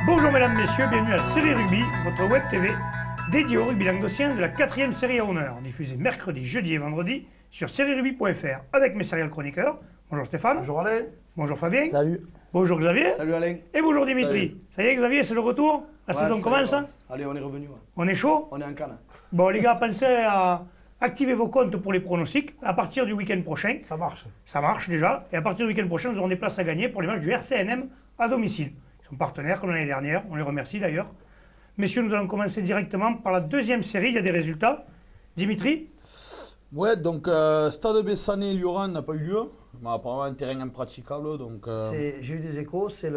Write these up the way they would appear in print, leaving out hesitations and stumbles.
Bonjour mesdames, messieurs, bienvenue à Série Rugby, votre web TV dédiée au rugby languedocien de la 4e série à honneur, diffusée mercredi, jeudi et vendredi sur serierugby.fr avec mes serial chroniqueurs. Bonjour Stéphane. Bonjour Alain. Bonjour Fabien. Salut. Bonjour Xavier. Salut Alain. Et bonjour Dimitri. Salut. Ça y est Xavier, c'est le retour. La saison commence. Allez, on est revenu. Ouais. On est chaud. On est en canne. Bon les gars, pensez à activer vos comptes pour les pronostics à partir du week-end prochain. Ça marche. Ça marche déjà. Et à partir du week-end prochain, nous aurons des places à gagner pour les matchs du RCNM à domicile. Ils sont partenaires comme l'année dernière. On les remercie d'ailleurs. Messieurs, nous allons commencer directement par la deuxième série. Il y a des résultats. Dimitri? Ouais, donc Stade Bessanet-Lioran n'a pas eu lieu. Mais apparemment, un terrain impraticable. Donc, J'ai eu des échos, c'est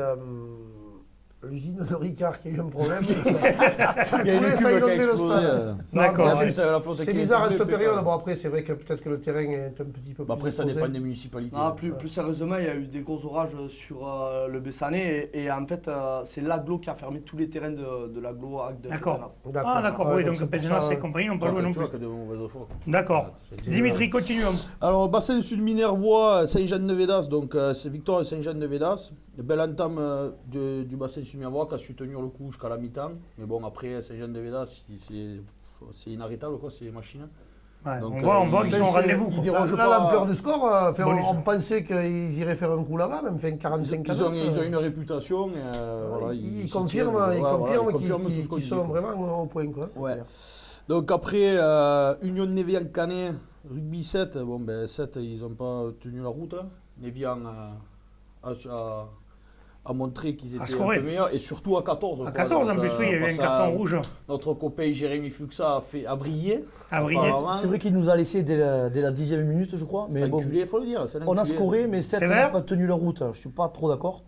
l'usine de Ricard qui a eu un problème. ça a il y a une coulé, cube ça a qui a inondé le explosé. stade. D'accord. Non, C'est c'est bizarre à cette période. Bon, après, c'est vrai que peut-être que le terrain est un petit peu plus Après, ça exposé. dépend des municipalités. Non, plus sérieusement, il y a eu des gros orages sur le Bessanet et en fait, c'est l'Aglo qui a fermé tous les terrains de l'Aglo de D'accord. Pézenas. Ah d'accord, Ouais, oui, donc c'est pour Pézenas ça, et compagnie n'ont pas joué non Tu plus. vois que de mauvaises foi. D'accord. Dimitri, continuons. Alors, bassin Sud-Minervois, Saint-Jean-de-Védas, donc c'est victoire de Saint-Jean-de-Védas. Belle entame du bassin Sud-Minervois qui a su tenir le coup jusqu'à la mi-temps. Mais bon, après, Saint-Jean-de-Védas, c'est inarrêtable, quoi, c'est les machines. Ouais, Donc, on voit qu'ils sont au rendez-vous. ils dérogent Là, pas. l'ampleur du score, Bonus. on pensait qu'ils iraient faire un coup là-bas, même fait 45 Ils ont une réputation. Et, voilà, Ils s'y confirment tiennent, voilà, ils confirment tout ce qu'on qu'ils dit, sont quoi. vraiment au point. Quoi. Ouais. Donc après, Union Névian-Canet, rugby 7, bon ben 7, ils n'ont pas tenu la route. Hein. Névian a montré qu'ils étaient un scoré. peu meilleurs, et surtout à 14. À quoi. 14 en Donc, plus, oui, il y avait un parce carton que rouge Notre copain Jérémy Fuxa a brillé. à briller. apparemment. C'est vrai qu'il nous a laissé dès la 10e minute, je crois. C'est Mais bon, enculé, il faut le dire. c'est un on a enculé. scoré, mais 7 C'est n'a vrai pas tenu leur route. Je ne suis pas trop d'accord.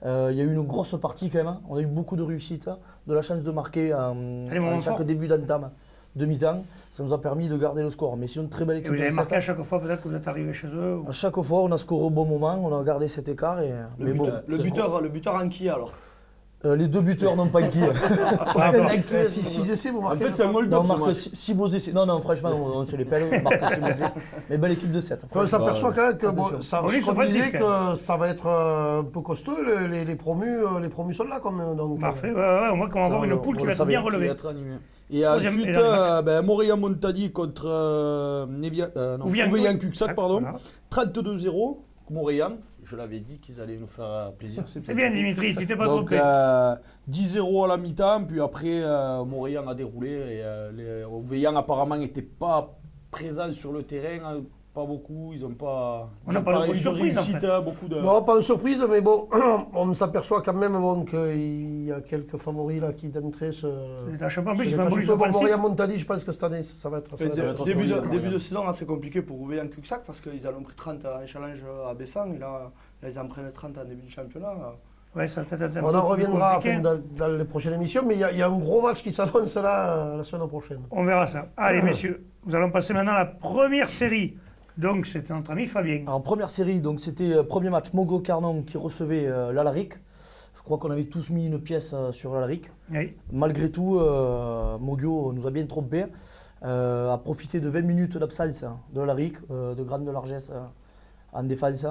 Il y a eu une grosse partie quand même. On a eu beaucoup de réussite, de la chance de marquer moments à chaque forts. début d'entame, de mi-temps. Ça nous a permis de garder le score. Mais sinon, très belle Et équipe. vous de avez marqué à 7. chaque fois peut-être que vous êtes arrivé chez eux ou- À chaque fois, on a scoré au bon moment. On a gardé cet écart. Mais bon, Le buteur en qui alors? les deux buteurs n'ont pas acquis. Si 6 essais, vous En marquez. fait, c'est un Non, mold-up on ce marque match. 6 beaux essais. Non, franchement, on se les pèle. On marque 6 beaux essais. Mais belle équipe de 7. On s'aperçoit quand même que bon, Attention. ça, Bonus on disait offensif, que ça va être un peu costaud. Les promus sont là. Donc, Parfait, ouais, on voit qu'on va avoir une poule qui va être bien Qui va relevée. être animé. Et Troisième- ensuite, et dernier match. Montréal-Montagny contre Ouveillan-Cuxac, pardon. Voilà. 32-0, Montréal. Je l'avais dit qu'ils allaient nous faire plaisir. C'est bien Dimitri, tu t'es pas Donc trompé. 10-0 à la mi-temps, puis après Montréal a déroulé. Et Ouveillan apparemment n'était pas présent sur le terrain, hein, pas beaucoup. Ils n'ont pas. On n'a pas eu de réussi surprise, en fait. beaucoup de. Non, pas de surprise, mais bon, on s'aperçoit quand même qu'il y a quelques favoris là qui d'entrée se. C'est un champion en plus, il fait un bonus offensif. Montagny, je pense que cette année, ça va être. ça va être- Début de saison assez compliqué pour Ouveillan-Cuxac parce qu'ils ont pris 30 en challenge à Bessan et là, ils en prennent 30 en début de championnat. Ouais, ça peut être un On peu en plus reviendra compliqué. enfin, dans les prochaines émissions, mais il y a un gros match qui s'annonce là la semaine prochaine. On verra ça. Allez messieurs, nous allons passer maintenant à la première série. Donc c'est notre ami Fabien. En première série, donc c'était premier match Mogo-Carnon qui recevait l'Alaric. Je crois qu'on avait tous mis une pièce sur l'Alaric. Oui. Malgré tout, Mogio nous a bien trompé. A profité de 20 minutes d'absence de l'Alaric, de grande largesse en défense.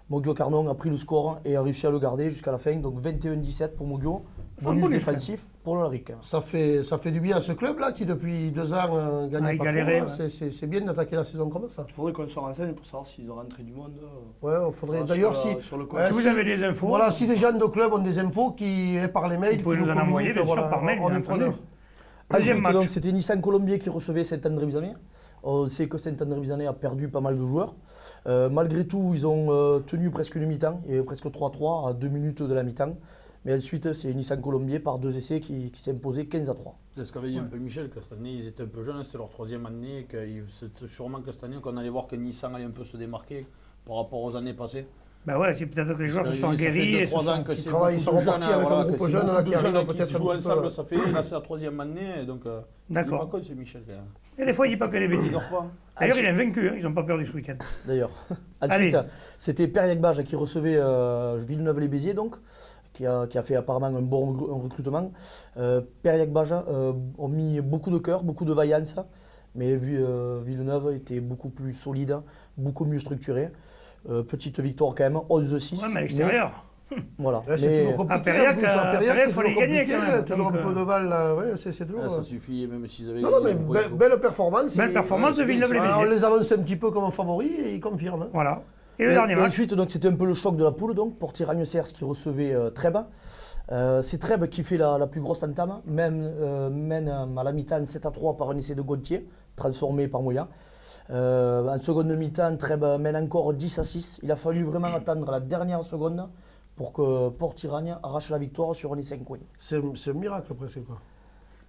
Mogio-Carnon a pris le score et a réussi à le garder jusqu'à la fin. Donc 21-17 pour Mogio. Bonus bonus, défensif pour l'Alaric. Ça fait du bien à ce club-là qui, depuis 2 ans, gagne il pas galérait, trop, là. C'est bien d'attaquer la saison comme ça. Il faudrait qu'on se renseigne pour savoir s'ils ont rentré du monde. Ouais, il faudrait. Sur D'ailleurs, la- si. sur le ouais, Si vous avez des infos, Voilà, si des gens de club ont des infos par les mails, Vous pouvez qui nous en communiquent, envoyer, bien sûr, voilà, par mail, on bien est preneur. entendu. Deuxième Ensuite, donc, match. c'était Nissan Colombier qui recevait Saint-André-Bizané. On sait que Saint-André-Bizané a perdu pas mal de joueurs. Malgré tout, ils ont tenu presque une mi-temps, et presque 3-3 à 2 minutes de la mi-temps. Mais ensuite, c'est Nissan Colombier par 2 essais qui s'est imposé 15-3. C'est ce qu'avait dit un peu Michel, que cette année ils étaient un peu jeunes, c'était leur 3e année, et c'était sûrement que cette année qu'on allait voir que Nissan allait un peu se démarquer par rapport aux années passées. bah ouais, c'est peut-être que les joueurs se Parce sont que ça fait aguerris et 2-3 se ans sont- que c'est travaillent, ils beaucoup sont de jeunes, repartis avec un voilà, groupe que c'est jeune, beaucoup là, de qui jeunes arrive qui peut-être un jouent petit peu, ensemble, là. ça fait là c'est la 3e année, et donc il est D'accord. pas con c'est Michel quand même. Et des fois, il dit pas que des Il bêtises. dort pas. D'ailleurs, il est invaincu, hein, ils n'ont pas perdu ce week-end. D'ailleurs. Allez. Ensuite, c'était Périac-Bage qui recevait Villeneuve-les-Béziers, donc, qui a fait apparemment un bon recrutement. Périac-Bage ont mis beaucoup de cœur, beaucoup de vaillance, mais Villeneuve était beaucoup plus solide, beaucoup mieux structuré. Petite victoire quand même, 11-6. Ouais, mais à l'extérieur. Voilà. Ouais, c'est Mais- toujours compliqué. à Périac, en plus, à à Périac, Périac, c'est faut les toujours gagner, compliqué, quand même. toujours Donc, un peu de val, là. Ouais, c'est toujours. Ah, ça suffit, même s'ils avaient Non, non, mais gagné le premier belle performance. Belle performance de c'est bien, On Villeneuve-les-Béziers. les annonce un petit peu comme favoris et ils confirment. Hein. Voilà. Et le dernier Et match. ensuite, donc, c'était un peu le choc de la poule, donc, pour Tiragnes-Cers qui recevait Trèbes. C'est Trèbes qui fait la plus grosse entame, mène à la mi-temps 7-3 par un essai de Gauthier, transformé par Moya. En seconde mi-temps, Trèbes mène encore 10-6. Il a fallu vraiment attendre la dernière seconde pour que Port-Iragne arrache la victoire sur un essai coin. C'est un miracle presque. Quoi.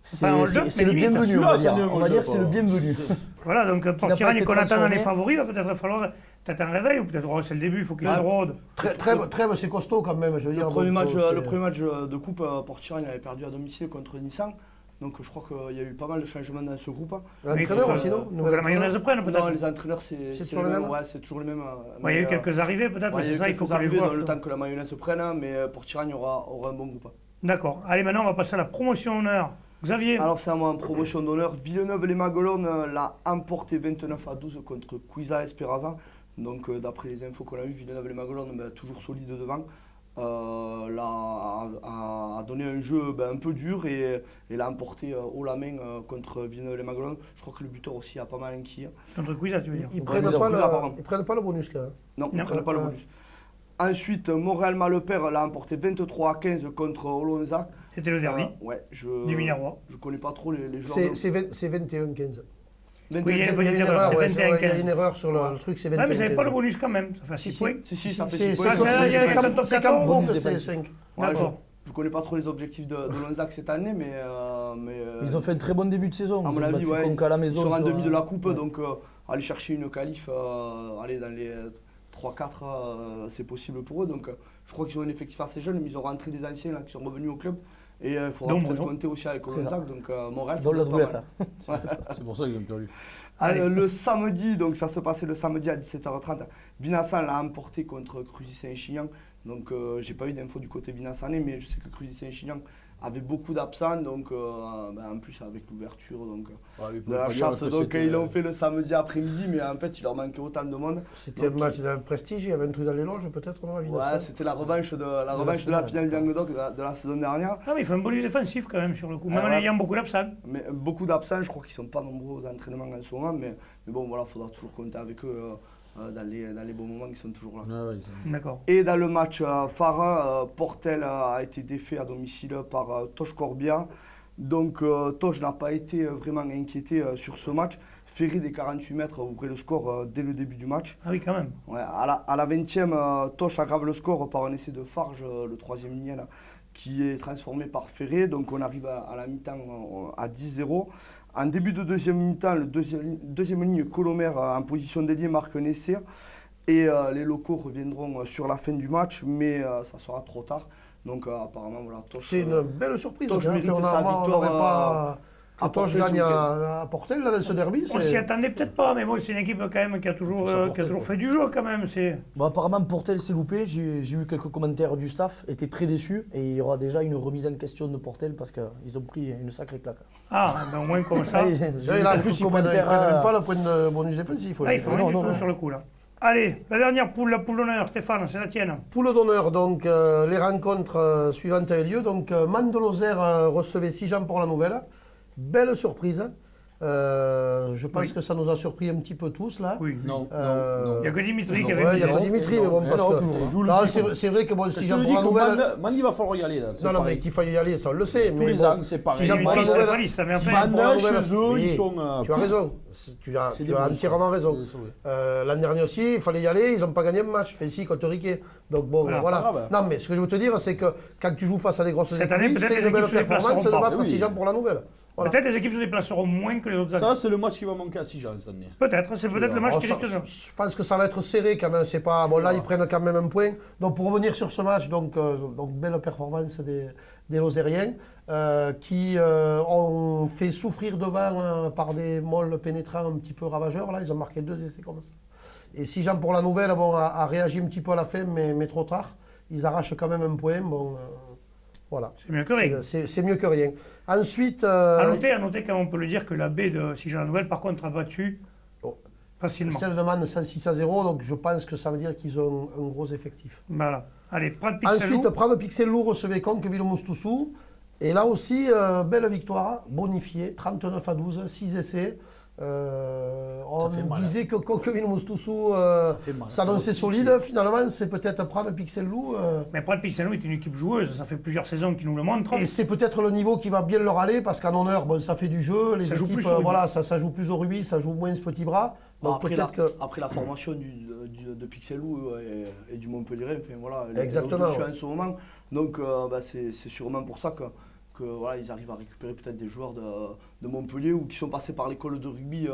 C'est Enfin, on c'est- le c'est le limite. bienvenu, on Celui-là, va c'en dire. est un On va gros dire que c'est le pas. bienvenu. Voilà, donc pour n'a pas Tiragnes été qu'on attend dans les transformé. favoris, il va peut-être falloir peut-être un réveil ou peut-être c'est le début, il faut qu'il se rôde. Trèbes, c'est costaud quand même, je veux Le dire. premier donc, match, c'est- le premier match de coupe, Port-Iragne avait perdu à domicile contre Nissan. Donc je crois qu'il y a eu pas mal de changements dans ce groupe. Mais il faut L'entraîneur que- aussi, non faut que la mayonnaise prenne Non, peut-être. les entraîneurs, c'est toujours les les mêmes. mêmes Ouais, c'est toujours les mêmes. Ouais, il y a eu mais, quelques arrivées peut-être, ouais, c'est ça, il faut que les arriver joueurs. dans le temps que la mayonnaise prenne, mais Port-Iragne aura un bon groupe. D'accord. Allez, maintenant on va passer à la promotion honneur. Xavier. Alors c'est à moi en promotion d'honneur. Villeneuve-les-Maguelones l'a emporté 29-12 contre Cuisa Esperanza. Donc d'après les infos qu'on a eues, Villeneuve-les-Maguelones toujours solide devant. A donné un jeu un peu dur et l'a emporté haut la main contre Villeneuve-les-Maguelones. Je crois que le buteur aussi a pas mal inquiet. Contre Cuisa, tu veux dire. Ils Ouais, prennent mais pas Cuisa, pardon. ils prennent pas le bonus quand même. Non, ils ne Non. prennent pas le bonus. Ensuite, Montréal-Malepère l'a emporté 23-15 contre Olonzac. C'était le derby Ouais, du Minervois. je connais pas trop les joueurs. C'est 21-15. Oui, il y a une Il y petite a une erreur, erreur, c'est ouais, il y a 21-15. une erreur sur le truc, c'est 21-15. Ouais, mais ils n'avaient pas le bonus quand même, ça fait 6 points. Si, ça fait C'est 6 points. c'est comme pro que bonus c'est défensif. 5. Ouais, D'accord. je connais pas trop les objectifs de Lonzac cette année, mais Ils ont fait un très bon début de saison. à Ils mon ont avis, battu ouais, Conca à la ils maison. sont en sur demi de la un- coupe, ouais. donc aller chercher une qualif, aller dans les 3-4, c'est possible pour eux. Donc je crois qu'ils ont un effectif assez jeune, mais ils ont rentré des anciens là, qui sont revenus au club. Et il faudra Donc, peut-être Bruno. compter aussi avec C'est ça. Lonzac, donc Montréal, Dans la doit être pas droulette. mal. C'est pour ça qu'ils ont perdu. Allez. Le samedi, donc ça se passait le samedi à 17h30. Vinassan l'a emporté contre Cruzy-Saint-Chinian. Donc j'ai pas eu d'infos du côté vinassanais, mais je sais que Cruzy-Saint-Chinian avait beaucoup d'absents, donc en plus avec l'ouverture de la chasse, donc ils l'ont fait le samedi après-midi, mais en fait il leur manquait autant de monde. C'était un match de prestige, il y avait un truc dans les loges peut-être, non, à Vinassan. Ouais, c'était la revanche de la finale du Languedoc de la saison dernière. Ah, mais il faut un bonus défensif quand même sur le coup, même en ouais. ayant beaucoup d'absents. Mais beaucoup d'absents, je crois qu'ils sont pas nombreux aux entraînements en ce moment, mais bon voilà, il faudra toujours compter avec eux dans les bons moments, ils sont toujours là. Ah ouais, ils sont- D'accord. Et dans le match phare, Portel a été défait à domicile par Tosh Corbia. Donc Tosh n'a pas été vraiment inquiété sur ce match. Ferry des 48 mètres ouvrait le score dès le début du match. Ah oui, quand même. Ouais, à la 20e, Tosh aggrave le score par un essai de Farge, le troisième ligne, là, qui est transformé par Ferré. Donc on arrive à la mi-temps à 10-0. En début de deuxième mi-temps, le deuxième ligne, Colomer en position d'ailier marque un essai. Et les locaux reviendront sur la fin du match, mais ça sera trop tard. Donc apparemment, voilà, Tosh. C'est une belle surprise. Tosh hein, mérite on sa n'aurait victoire, pas. Que à Tosh Portel gagne ce week-end. à Portel là, dans ce derby. On s'y attendait peut-être pas, mais bon, c'est une équipe quand même qui a toujours fait du jeu quand même. Bon, apparemment, Portel s'est loupé. J'ai eu quelques commentaires du staff, était très déçu. Et il y aura déjà une remise en question de Portel parce qu'ils ont pris une sacrée claque. Ah, ben au moins comme ça. Ah, j'ai eu Là, en quelques plus, ils ne prennent commentaires. pas le point de bonus défensif. Là, il faut Non, rien du non, tout non. sur le coup là. Allez, la dernière poule, la poule d'honneur, Stéphane, c'est la tienne. Poule d'honneur, donc les rencontres suivantes avaient lieu. Donc Mandelozère recevait Sijan pour la nouvelle. Belle surprise. Je pense Oui. que ça nous a surpris un petit peu tous là. Oui. Non, Euh, non, non. Il n'y a que Dimitri qui Non, avait Ouais, il y a mis pas zéro. Dimitri, mais bon, Non, parce non, que. toujours, joue le Non, petit. c'est vrai que bon, Je Sijan te pour dis la que nouvelle. Mandi va falloir y aller là. c'est Non, non, mais pareil. qu'il faille y aller, ça on le sait. Tous mais les bon, ans, c'est pareil. Sijan pour Dimitri, la c'est nouvelle. la police, mais enfin, Sijan pour la Manda, nouvelle, chez eux, oui, ils sont. Tu as raison. Tu as des monstres. entièrement raison. C'est vrai. L'an dernier aussi, il fallait y aller, ils n'ont pas gagné un match. Fait ici contre Riquet. Donc bon, Voilà. voilà. Ah bah. Non, mais ce que je veux te dire, c'est que quand tu joues face à des grosses Cette année, équipes, peut-être c'est les une belle équipes se performance de déplaceront pas. battre Oui. Sijan pour la nouvelle. Voilà. Peut-être les équipes se déplaceront moins que les autres. Ça, c'est le match qui va manquer à Sijan cette année. Peut-être, c'est peut-être le match Alors, qui ça, risque de. je pense que ça va être serré quand même. C'est pas bon là, ils prennent quand même un point. Donc pour revenir sur ce match, donc belle performance des Lozériens qui ont fait souffrir devant par des molles pénétrants un petit peu ravageurs. Là, ils ont marqué 2 essais comme ça. Et Sijan pour la nouvelle, bon, a réagi un petit peu à la fin, mais trop tard. Ils arrachent quand même un point. Bon, voilà. C'est mieux que rien. C'est mieux que rien. Ensuite, À noter quand même, on peut le dire que la baie de Sijan la Nouvelle, par contre, a battu Facilement. Celle de Man 106-0, donc je pense que ça veut dire qu'ils ont un gros effectif. Voilà. Allez, Prades Pixel Ensuite, Loup. Prades Pixel Loup recevait Conqueville-Moustousou. Et là aussi, belle victoire, bonifiée, 39-12, 6 essais. On fait mal, disait que Conqueville-Moustousou fait mal, s'annonçait ça solide. Finalement, c'est peut-être Prades Pixel Loup. Mais Prades Pixel Loup est une équipe joueuse. Ça fait plusieurs saisons qu'ils nous le montrent. Et c'est peut-être le niveau qui va bien leur aller, parce qu'en honneur, bon, ça fait du jeu. Les Ça joue équipes, plus au rugby. voilà, ça joue plus au rugby, ça joue moins ce petit bras. Donc Après, peut-être que. après la formation de Pixelou et du Montpellier, enfin voilà, Exactement, au-dessus ouais. en ce moment. Donc c'est sûrement pour ça que voilà, ils arrivent à récupérer peut-être des joueurs de Montpellier ou qui sont passés par l'école de rugby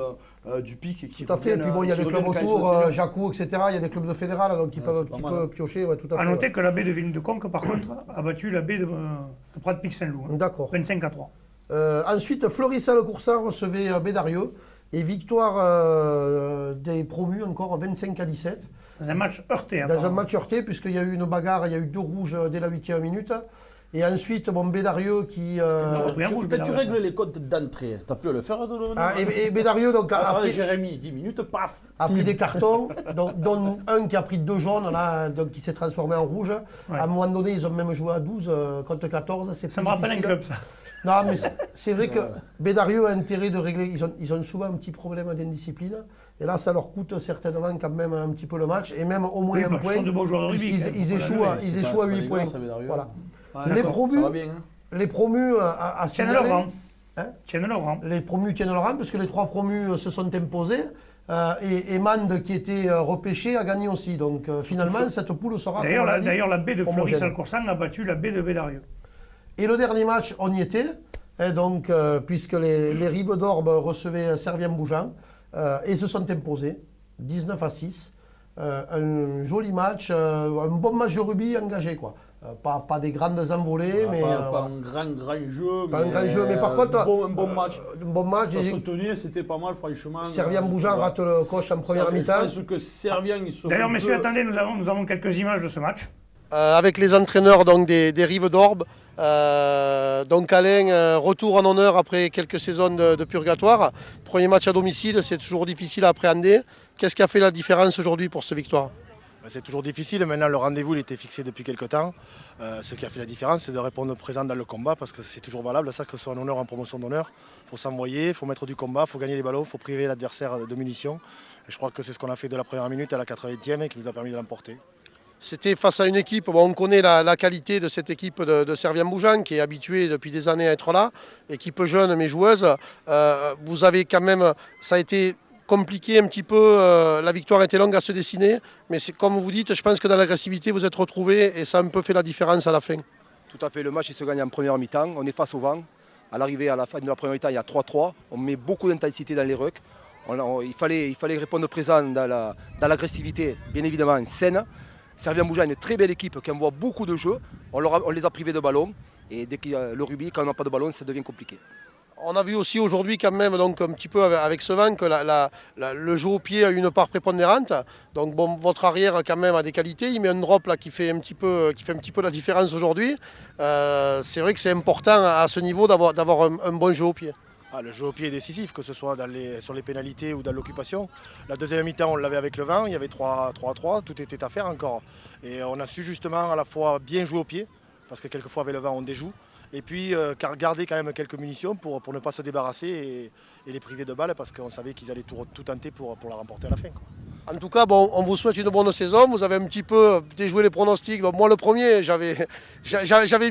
du PIC. Et qui Tout à fait. Et puis bon, il y a des clubs autour, Jacou, etc. Il y a des clubs de fédéral, donc ils peuvent un petit peu piocher. Ouais, tout à fait. À noter Ouais. que la baie de Villeneuve-de-Conques, par contre, a battu la baie de Prades Pixel Loup. D'accord. 25-3. Ensuite, Florissa-le-Coursin recevait Bédarieux. Et victoire des promus encore 25-17. Dans un match heurté. Dans un apparemment. match heurté, puisqu'il y a eu une bagarre, il y a eu 2 rouges dès la 8e minute. Et ensuite, bon, Bédarieux qui. repris un rouge, Quand tu Bédarieux. règles les comptes d'entrée, t'as pu le faire Et Bédarieux donc, Jérémy, 10 minutes, paf. a pris des cartons, dont un qui a pris 2 jaunes, là, donc qui s'est transformé en rouge. Ouais. À un moment donné, ils ont même joué à 12 contre 14. Ça me rappelle un club, ça. Non, mais c'est vrai que Bédarieux a intérêt de régler. Ils ont souvent un petit problème d'indiscipline. Et là, ça leur coûte certainement quand même un petit peu le match. Et même au moins Oui, un parce qu'ils point. sont de bons joueurs de rugby, puisqu'ils- quand même, Ils faut échouent pas à, la ils c'est échouent pas à 8 dégueu, points. ça, Bédarieux. Voilà. Ouais, Les d'accord. promus, Ça va bien, hein. les promus à Tiennent signaler, leur rang. hein, Tiennent leur rang. les promus tiennent leur rang parce que les 3 promus se sont imposés. Et Mande, qui était repêché, a gagné aussi. Donc finalement, cette poule sera. D'ailleurs, comme on l'a dit, la baie de homogène. Florissa-le-Coursin a battu la baie de Bédarieux. Et le dernier match, on y était. Et donc, puisque les Rives d'Orbe recevaient Servien-Bougeant et se sont imposés 19-6. Un joli match, un bon match de rugby engagé, quoi. Pas des grandes envolées, mais Pas un grand jeu. Pas un grand jeu, mais par contre, un bon match. un bon match. Ça Et se tenait, c'était pas mal, franchement. Servien-Bougeant rate le coche en première mi-temps. Je pense que Servien, ils sont. D'ailleurs, messieurs, attendez, nous avons quelques images de ce match. Avec les entraîneurs donc, des Rives d'Orbe. Donc Alain, retour en honneur après quelques saisons de purgatoire. Premier match à domicile, c'est toujours difficile à appréhender. Qu'est-ce qui a fait la différence aujourd'hui pour cette victoire ? C'est toujours difficile. Maintenant, le rendez-vous il était fixé depuis quelques temps. Ce qui a fait la différence, c'est de répondre présent dans le combat parce que c'est toujours valable, ça, que ce soit en honneur ou en promotion d'honneur. Il faut s'envoyer, il faut mettre du combat, il faut gagner les ballons, il faut priver l'adversaire de munitions. Et je crois que c'est ce qu'on a fait de la première minute à la 80e et qui nous a permis de l'emporter. C'était face à une équipe, bon, on connaît la qualité de cette équipe de Servien-Bougeant qui est habituée depuis des années à être là, équipe jeune mais joueuse. Vous avez quand même, ça a été compliqué un petit peu, la victoire était longue à se dessiner, mais c'est comme vous dites, je pense que dans l'agressivité vous êtes retrouvés et ça a un peu fait la différence à la fin. Tout à fait, le match il se gagne en première mi-temps, on est face au vent. À l'arrivée, à la fin de la première mi-temps, il y a 3-3, on met beaucoup d'intensité dans les rucks. Il fallait répondre présent dans l'agressivité, bien évidemment saine. Servien-Bougeant est une très belle équipe qui envoie beaucoup de jeux. On les a privés de ballon. Et dès qu'il y a le rugby, quand on n'a pas de ballon, ça devient compliqué. On a vu aussi aujourd'hui quand même donc, un petit peu avec ce vent que le jeu au pied a une part prépondérante. Donc bon, votre arrière quand même a des qualités. Il met un drop là qui fait un petit peu la différence aujourd'hui. C'est vrai que c'est important à ce niveau d'avoir un bon jeu au pied. Le jeu au pied est décisif, que ce soit sur les pénalités ou dans l'occupation. La deuxième mi-temps, on l'avait avec le vent, il y avait 3-3, tout était à faire encore. Et on a su justement à la fois bien jouer au pied, parce que quelquefois avec le vent on déjoue, et puis garder quand même quelques munitions pour ne pas se débarrasser et les priver de balles, parce qu'on savait qu'ils allaient tout tenter pour la remporter à la fin, quoi. En tout cas, bon, on vous souhaite une bonne saison. Vous avez un petit peu déjoué les pronostics. Bon, moi, le premier, j'avais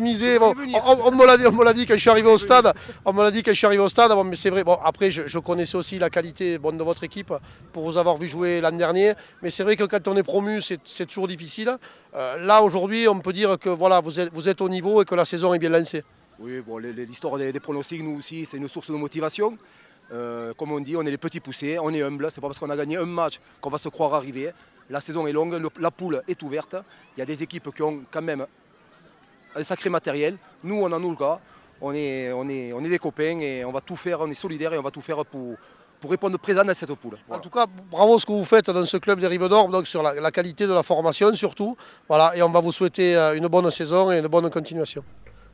misé. Bon, on me l'a dit quand je suis arrivé au stade. On me l'a dit quand je suis arrivé au stade. Bon, mais c'est vrai. Bon, après, je connaissais aussi la qualité de votre équipe pour vous avoir vu jouer l'an dernier. Mais c'est vrai que quand on est promu, c'est toujours difficile. Là, aujourd'hui, on peut dire que voilà, vous êtes au niveau et que la saison est bien lancée. Oui, bon, l'histoire des pronostics, nous aussi, c'est une source de motivation. Comme on dit, on est les petits poussés, on est humble. C'est pas parce qu'on a gagné un match qu'on va se croire arrivé. La saison est longue, la poule est ouverte. Il y a des équipes qui ont quand même un sacré matériel. Nous, on a nos gars, on est des copains et on va tout faire, on est solidaires et on va tout faire pour répondre présent à cette poule. Voilà. En tout cas, bravo ce que vous faites dans ce club des Rives d'Orbe, donc sur la qualité de la formation surtout. Voilà, et on va vous souhaiter une bonne saison et une bonne continuation.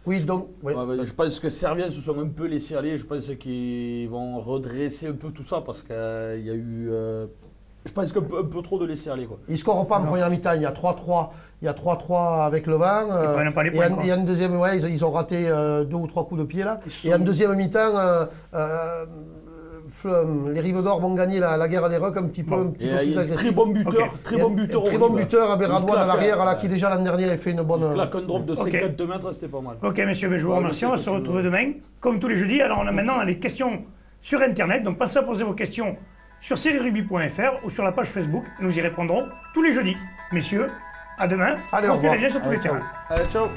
Oui, donc. Oui. Je pense que Servien se sont un peu laissés aller. Je pense qu'ils vont redresser un peu tout ça parce qu'il y a eu. Je pense qu'un peu trop de laisser aller. Quoi. Ils ne scorent pas en première mi-temps. Il y a 3-3. Il y a 3-3 avec le vent. Ils prennent pas les points, quoi. Et en deuxième, ouais, ils ont raté 2 ou 3 coups de pied là. Et en deuxième mi-temps, les Rives d'Or vont gagner la guerre des Rucks un petit peu plus agressif. Très bon buteur. Très bon buteur. Très bon buteur, Beradouane à l'arrière, là, qui déjà l'an dernier avait fait une bonne. Claque un drop de 52 mètres, c'était pas mal. Ok, messieurs, je vous remercie. On va se retrouver demain, comme tous les jeudis. Alors, maintenant, on a les questions sur Internet. Donc, pensez à poser vos questions sur serierugby.fr ou sur la page Facebook. Nous y répondrons tous les jeudis. Messieurs, à demain. Allez, au revoir. Prospérez bien sur tous les terrains. Allez, ciao.